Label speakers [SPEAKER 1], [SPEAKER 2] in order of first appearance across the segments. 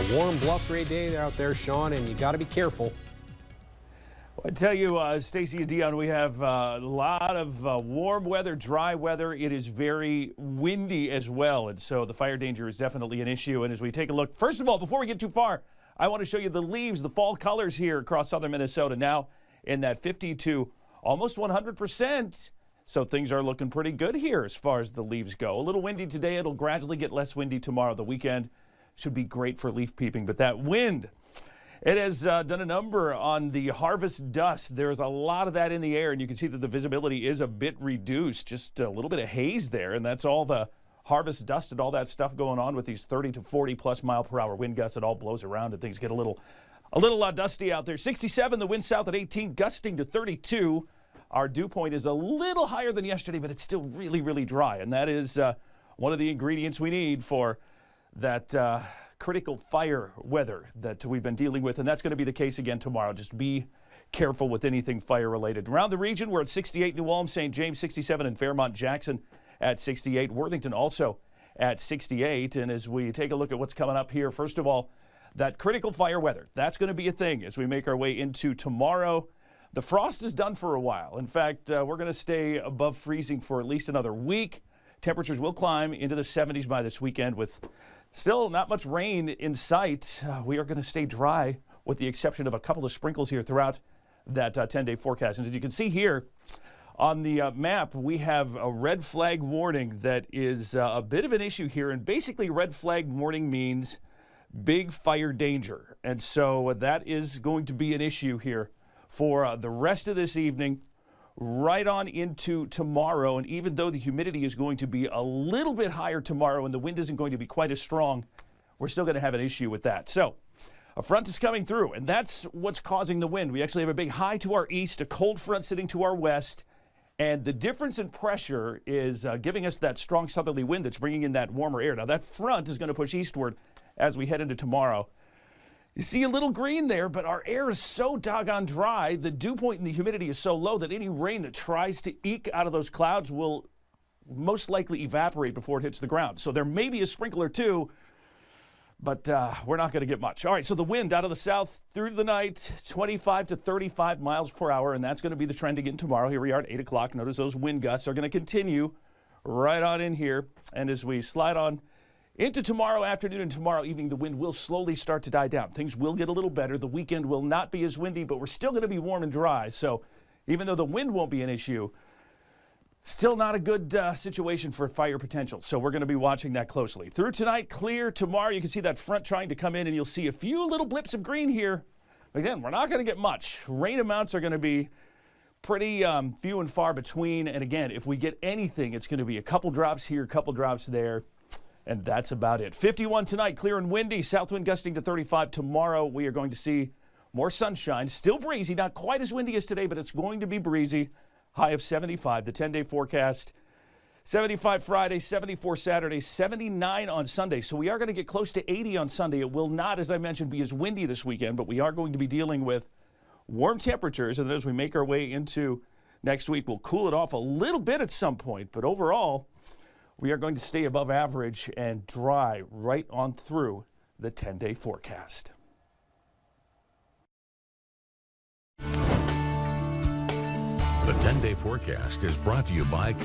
[SPEAKER 1] A warm, blustery day out there, Shawn, and you got to be careful.
[SPEAKER 2] I tell you, Stacy and Dion, we have a lot of warm weather, dry weather. It is very windy as well, and so the fire danger is definitely an issue. And as we take a look, first of all, before we get too far, I want to show you the leaves, the fall colors here across southern Minnesota, now in that 50 to almost 100%. So things are looking pretty good here as far as the leaves go. A little windy today. It'll gradually get less windy tomorrow. The weekend should be great for leaf peeping, but that wind, it has done a number on the harvest dust. There's a lot of that in the air, and you can see that the visibility is a bit reduced, just a little bit of haze there, and that's all the harvest dust and all that stuff going on with these 30 to 40 plus mile per hour wind gusts. It all blows around and things get a little dusty out there. 67, the wind south at 18, gusting to 32. Our dew point is a little higher than yesterday, but it's still really, really dry, and that is one of the ingredients we need for that critical fire weather that we've been dealing with, and that's going to be the case again tomorrow. Just be careful with anything fire related. Around the region, we're at 68, New Ulm, St. James 67, and Fairmont, Jackson at 68. Worthington also at 68. And as we take a look at what's coming up here, first of all, that critical fire weather, that's going to be a thing as we make our way into tomorrow. The frost is done for a while. In fact, we're going to stay above freezing for at least another week. Temperatures will climb into the 70s by this weekend with still not much rain in sight. We are going to stay dry with the exception of a couple of sprinkles here throughout that 10-day forecast. And as you can see here on the map, we have a red flag warning that is a bit of an issue here. And basically, red flag warning means big fire danger. And so that is going to be an issue here for the rest of this evening, right on into tomorrow. And even though the humidity is going to be a little bit higher tomorrow and the wind isn't going to be quite as strong, we're still going to have an issue with that. So a front is coming through, and that's what's causing the wind. We actually have a big high to our east, a cold front sitting to our west, and the difference in pressure is giving us that strong southerly wind that's bringing in that warmer air. Now that front is going to push eastward as we head into tomorrow. You see a little green there, but our air is so doggone dry, the dew point and the humidity is so low that any rain that tries to eke out of those clouds will most likely evaporate before it hits the ground. So there may be a sprinkle or two, but we're not going to get much. All right, so the wind out of the south through the night, 25 to 35 miles per hour, and that's going to be the trend again tomorrow. Here we are at 8 o'clock. Notice those wind gusts are going to continue right on in here. And as we slide on into tomorrow afternoon and tomorrow evening, the wind will slowly start to die down. Things will get a little better. The weekend will not be as windy, but we're still going to be warm and dry. So even though the wind won't be an issue, still not a good situation for fire potential. So we're going to be watching that closely. Through tonight, clear. Tomorrow, you can see that front trying to come in, and you'll see a few little blips of green here. Again, we're not going to get much. Rain amounts are going to be pretty few and far between. And again, if we get anything, it's going to be a couple drops here, a couple drops there. And that's about it. 51 tonight, clear and windy. South wind gusting to 35 tomorrow. We are going to see more sunshine. Still breezy, not quite as windy as today, but it's going to be breezy. High of 75. The 10-day forecast, 75 Friday, 74 Saturday, 79 on Sunday. So we are going to get close to 80 on Sunday. It will not, as I mentioned, be as windy this weekend, but we are going to be dealing with warm temperatures. And as we make our way into next week, we'll cool it off a little bit at some point. But overall, we are going to stay above average and dry right on through the 10-day forecast.
[SPEAKER 3] The 10-day forecast is brought to you by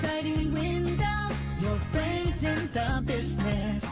[SPEAKER 4] Siding Windows, your friends in the business.